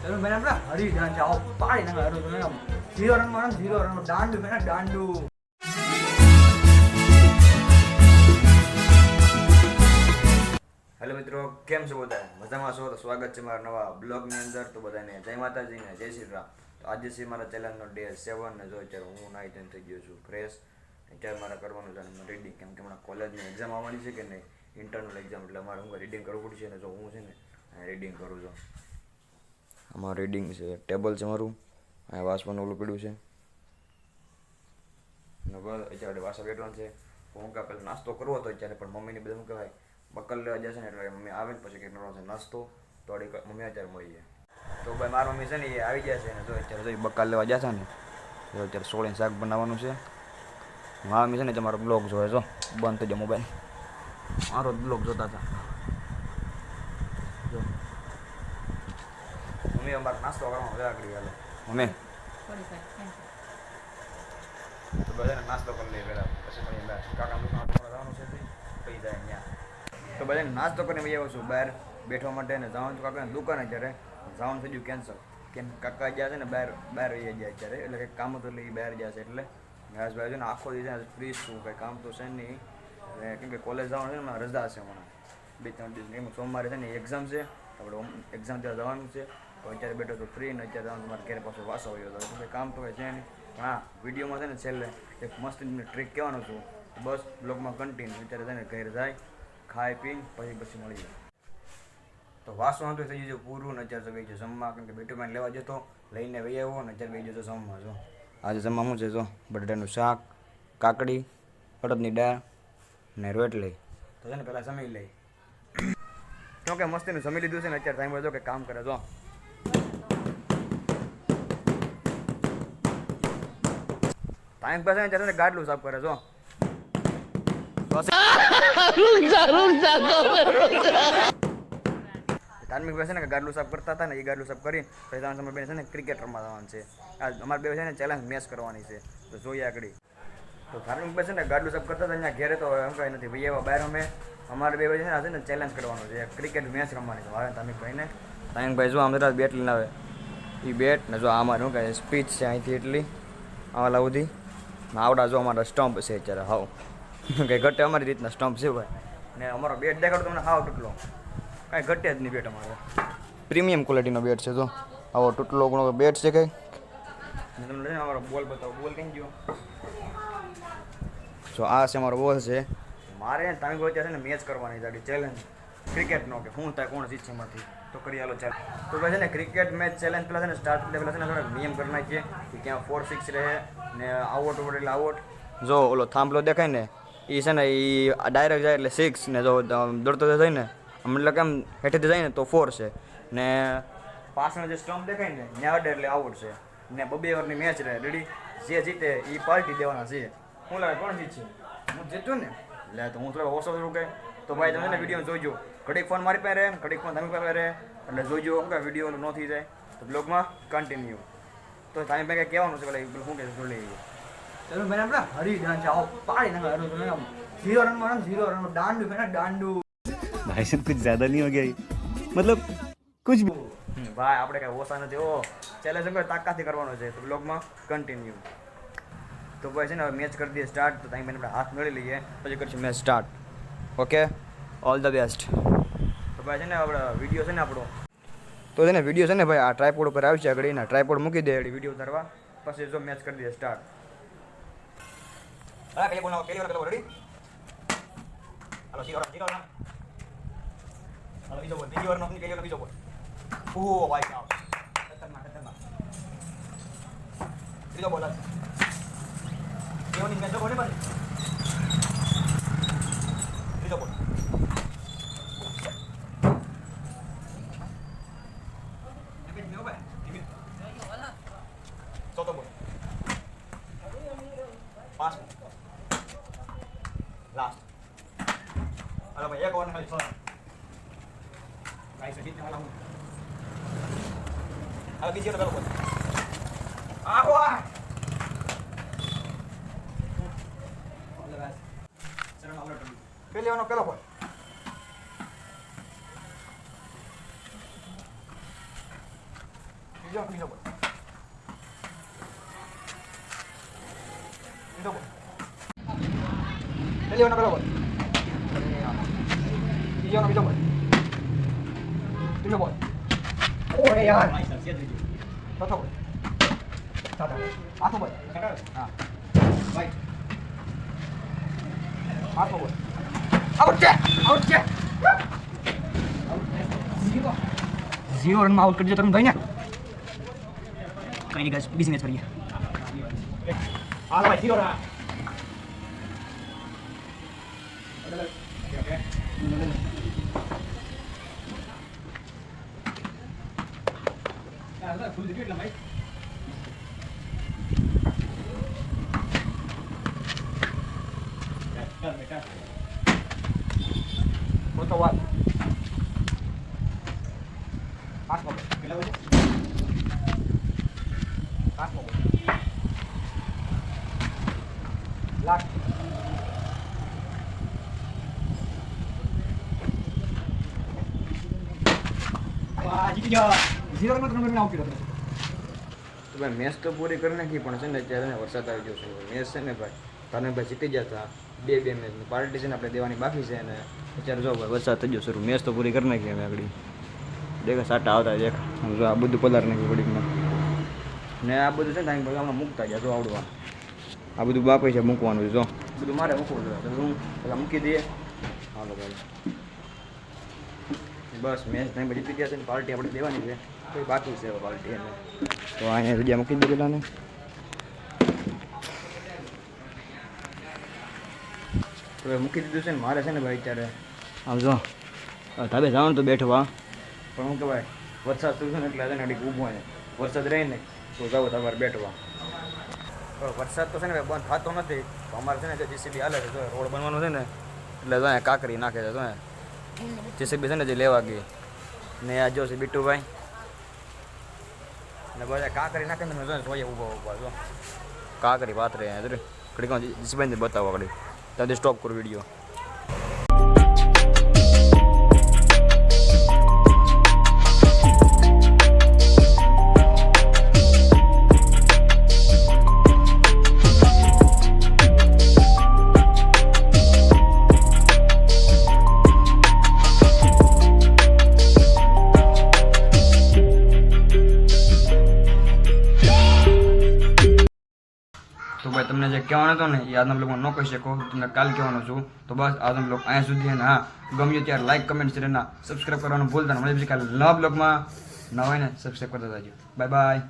તમે મને આપણા હરિદાન જાઓ પાડી નાખો હરો તમે આમ 0 રનમાં રમ 0 રનમાં દાંડુ મેને દાંડુ. હેલો મિત્રો, કેમ છો બધા? મજામાં છો? તો સ્વાગત છે મારા નવા બ્લોગની અંદર. તો બધાને જય માતાજી ને જય શ્રી રામ. તો આજે છે મારા ચેનલનો ડે 7 ને જો અત્યારે હું નાઈ ધોઈને થઈ ગયો છું ફ્રેશ. અત્યારે મારે કરવાનું છે રીડિંગ, કેમ કે હમણાં કોલેજની એક્ઝામ આવવાની છે કે નહીં, ઇન્ટરનલ એક્ઝામ, એટલે અમારે હું રીડિંગ કરવું પડશે ને. જો હું છે ને રીડિંગ કરું છું. આમાં રીડિંગ છે, ટેબલ છે મારું, અહીંયા વાંચવાનું ઓલું પડ્યું છે ને બસ અત્યારે વાસા બેઠવાનું છે. હું કાં પહેલાં નાસ્તો કરવો હતો અત્યારે, પણ મમ્મીને બધા શું કહેવાય બકલ લેવા જશે ને એટલે મમ્મી આવે ને પછી કંઈક કરવાનો છે નાસ્તો, તો મમ્મી અત્યારે મળી જાય. તો ભાઈ મારી મમ્મી છે ને એ આવી જશે ને જો અત્યારે જો બકાલ લેવા જશે ને, જો અત્યારે સોળીને શાક બનાવવાનું છે. મારા મમ્મી છે ને તમારો બ્લોગ જોવે, જો બંધ થઈ જાય મોબાઈલ, મારો બ્લોગ જોતા હતા. જો મમ્મી અમારે નાસ્તો કરવાનો છે આગળ હાલે મમ્મી, તો બધાને નાસ્તો કરી લઈએ પહેલાં, પછી મળી કાકા દુકાન જવાનું છે પછી જાય ત્યાં. તો બધાને નાસ્તો કરીને ભાઈ આવું છું બહાર બેઠવા માટે, ને જવાનું છું કાકાને દુકાને. અત્યારે જવાનું થઈ ગયું કેન્સલ, કેમ કાકા ગયા છે ને બહાર રહી જાય અત્યારે, એટલે કંઈક કામ હતું એટલે એ બહાર ગયા છે. એટલે ભાઈ છે ને આખો દિવસ ફ્રી છું, કંઈ કામ તો છે નહીં, કેમ કે કોલેજ જવાનું છે ને હમણાં રજા છે હમણાં 2-3 દિવસ. એમ સોમવારે છે ને એક્ઝામ છે, આપણે એક્ઝામ ત્યાં જવાનું છે. તો અત્યારે બેઠો તો ફ્રી, ને અત્યારે જવાનું મારે ઘરે પાછો વાસો આવ્યો હતો, એટલે કામ તો કંઈ છે નહીં. પણ હા, વિડીયોમાં છે ને છેલ્લે એક મસ્ત ટ્રીક કહેવાનું છું, બસ બ્લોગમાં કન્ટિન્યુ. અત્યારે છે ને ઘરે જાય, ખાઈ પીને પછી મળી જાય. તો વાસવાનું તો થઈ ગયું પૂરું, ને અત્યારે તો ગઈ છે જમવા, કેમ કે બેટુમાં લેવા જતો લઈને વહી આવ્યો, ને અત્યારે ગઈ જતો જમવા. જો આજે જમવા શું છે, જો બટાટાનું શાક, કાકડી, અડદની દાળ ને રોટલી. તો છે ને પહેલાં જમી લઈ, કેમ કે મસ્તીનું જમી લીધું છે ને અત્યારે ટાઈમ વધો કે કામ કરે. જો ટાઈમ પાસે ત્યારે ને ગાડલું સાફ કરે. જો ધાર્મિક પાસે ને ગાડલું સાફ કરતા હતા ને, એ ગાડલું સાફ કરી પછી તમારે બેન છે ને ક્રિકેટ રમવા જવાનું છે. આજ અમારે બે છે ને ચેલેન્જ મેચ કરવાની છે, તો જોઈએ આગળ. તો ધાર્મિક પાસે ને ગાડલું સાફ કરતા હતા અહીંયા ઘેરે, તો એમ કંઈ નથી ભાઈ એવા બહાર અમે અમારે બે છે ને ચેલેન્જ કરવાનું છે, ક્રિકેટ મેચ રમવાની છે. હવે ધાર્મિકભાઈને ધાર્મિકભાઈ જો આમ બેટ લઈને આવે, એ બેટ ને જો અમારે શું કહે સ્પીચ છે અહીંથી એટલી આવા સુધી આવડા. જો અમારા સ્ટમ્પ છે અત્યારે હાવ કંઈ ઘટે અમારી રીતના સ્ટમ્પ છે ભાઈ, ને અમારો બેટ દેખાડો તમને હાવ તૂટલો, કાંઈ ઘટે જ નહીં બેટ અમારો. પ્રીમિયમ ક્વોલિટીનો બેટ છે, જો આવો તૂટલો ઘણો બેટ છે કંઈ. તમને અમારો બોલ બતાવો, બોલ કઈ ગયો. જો આ છે અમારો બોલ છે. મારે તમે કોઈ છે ને મેચ કરવાની છે ચેલેન્જ ક્રિકેટનો, કે શું થાય કોણ જીતશે એમાંથી, તો કરી હાલો ચાલ. તો ભાઈ છે ને ક્રિકેટ મેચ ચેલેન્જ પહેલાં છે ને સ્ટાર્ટ પહેલાં છે ને થોડાક નિયમ કરી નાખીએ કે ક્યાં 4-6 રહે ને આઉટ ઓવર એટલે આઉટ. જો ઓલો થાંભલો દેખાય ને એ છે ને એ ડાયરેક્ટ જાય એટલે 6, ને જો દોડતો જાય ને મતલબ કેમ હેઠેથી જાય ને તો 4 છે, ને પાછળ જે સ્ટમ્પ દેખાય ને ત્યાં અડે એટલે આઉટ છે. ને 2 ઓવરની મેચ રહે રેડી, જે જીતે એ પાર્ટી દેવાના છે. શું લાગે કોણ જીતશે? હું જીતું ને, એટલે તો હું થોડો ઓછો થોડું કંઈ. તો ભાઈ તમે ને વિડીયો જોઈજો, ઘડીક ફોન મારી પાસે રહે, ઘડીક ફોન તમે પાસે રહે, એટલે જોઈજો શું કે વિડીયો ન થઈ જાય. તો બ્લોગમાં કન્ટિન્યુ. તો તમે પાસે કહેવાનું છે પેલા શું કે જોઈ લઈએ. તમે મને આપણા હરિદાન જાઓ પાડી નાખો હરો તમે આમ 0 રનમાં રમ 0 રનમાં દાંડુ મેને દાંડુ. भाई साहब कुछ ज्यादा नहीं हो गया ये? मतलब कुछ भी ભાઈ આપણે કાંઈ ઓછા નથી. ઓ ચેલેન્જ શું તાકાતથી કરવાનો છે, તો બ્લોગમાં કન્ટિન્યુ. તો ભાઈ છે ને હવે મેચ કરી દઈએ સ્ટાર્ટ. તો ત્યાં આપણે હાથ મેળવી લઈએ પછી કરીશું match start. Okay, all the best. તો ભાઈ છે ને આપણે વિડીયો છે ને આપણો, તો છે ને વિડીયો છે ને ભાઈ આ ટ્રાયપોડ ઉપર આવશે આગળ, એના ટ્રાયપોડ મૂકી દે વિડીયો ઉતારવા, પછી જો મેચ કરી દઈએ સ્ટાર્ટ. હા કઈ બોલાવો, કેલી વાર કરો રેડી. હાલો સીરો સીરો હાલો બીજો બોલ, બીજી વાર નો કેલી વાર બીજો બોલ. ઓ ભાઈ સાહેબ ખતરનાક. બીજો બોલ કેવની મેચ બોલે ભાઈ. બીજો બોલ ચોથો બોલ 5 લાસ્ટ. હાલો ભાઈ એક ઓવર ખાલી 6 ગાઈસ બીટ હાલો. હાલો બીજી વાર બોલ. આ વાહ ચલો આવડો પેલીવાનો પેલો બોલ. બીજો બોલ. બીજો બોલ. પેલી વાર પેલો બોલ. બીજો બોલ. ત્રીજો બોલ. ઓરે યાર. ચોથો બોલ. પાંચમો બોલ. હા. રાઈટ. પાંચમો બોલ. આઉટ છે. ઝીરો રનમાં આઉટ કરજો તમે ભાઈ ને. કઈ નહીં ગાઈસ, બીજી મેચ કરીએ. હાલ ભાઈ, zero run. Foto one. Pass mo. Pass mo. Last. Wah, જીતી ગયા. ઝીરો રનમાં તમે આઉટ કર્યો. તો ભાઈ મેચ તો પૂરી કરી નાખી પણ છે ને અત્યારે વરસાદ આવી ગયો છે. મેચ છે ને ભાઈ તને ભાઈ જીતી ગયા હતા બે મેચની પાર્ટી છે ને આપણે દેવાની બાકી છે ને અત્યારે જો ભાઈ વરસાદ થઈ ગયો શરૂ. મેચ તો પૂરી કરી નાખી અમે આગળ દેખા સાટા આવતા દેખ જો આ બધું પધાર નાખ્યું ઘડીકમાં ને આ બધું છે ને ભાઈ હમણાં મૂકતા ગયા જો આવડવા આ બધું બાપે છે મૂકવાનું જો બધું મારે મૂકવું જોઈએ તો હું પેલા મૂકી દઈએ. હાલો ભાઈ બસ મેચ નહીં બધી જીતી ગયા છે ને પાર્ટી આપણે દેવાની છે કોઈ બાકી છે પાર્ટી એને તો અહીંયા જગ્યા મૂકી દે પેલાને. તો મૂકી દીધું છે ને મારે છે ને ભાઈ અત્યારે આમ જો ધાબે જવાનું તો બેઠવા પણ હું કહેવાય વરસાદ શું છે ને એટલે છે ને ઊભો છે વરસાદ રહે ને તો જાઓ તમારે બેઠવા. વરસાદ તો છે ને બંધ થતો નથી તો અમારે છે ને જે જીસીબી હાલે છે રોડ બનવાનો છે ને એટલે જો કાંકરી નાખે છે જો જીસીબી છે ને જે લેવા ગઈ ને આ જો છે બીટુભાઈ ને બધા કાંકરી નાખે ને જો જોઈએ ઊભા જો કાંકરી પાથરે ઘડીક જીસીબીને બતાવો ઘડી ત્યાંથી સ્ટોપ કરું વિડીયો. તો ભાઈ તમને જે કહેવાનું હતું ને એ આજના બ્લોગમાં ન કહી શકો તમને કાલ કહેવાનો છું તો બસ આજનો બ્લોગ અહીંયા સુધી અને હા ગમ્યું ત્યારે લાઈક કમેન્ટ શેર ના સબસ્ક્રાઈબ કરવાનું ભૂલતા નહીં. મળે પછી કાલે નવા બ્લોગમાં નવા હોય ને સબસ્ક્રાઈબ કરતા જાજો. Bye bye.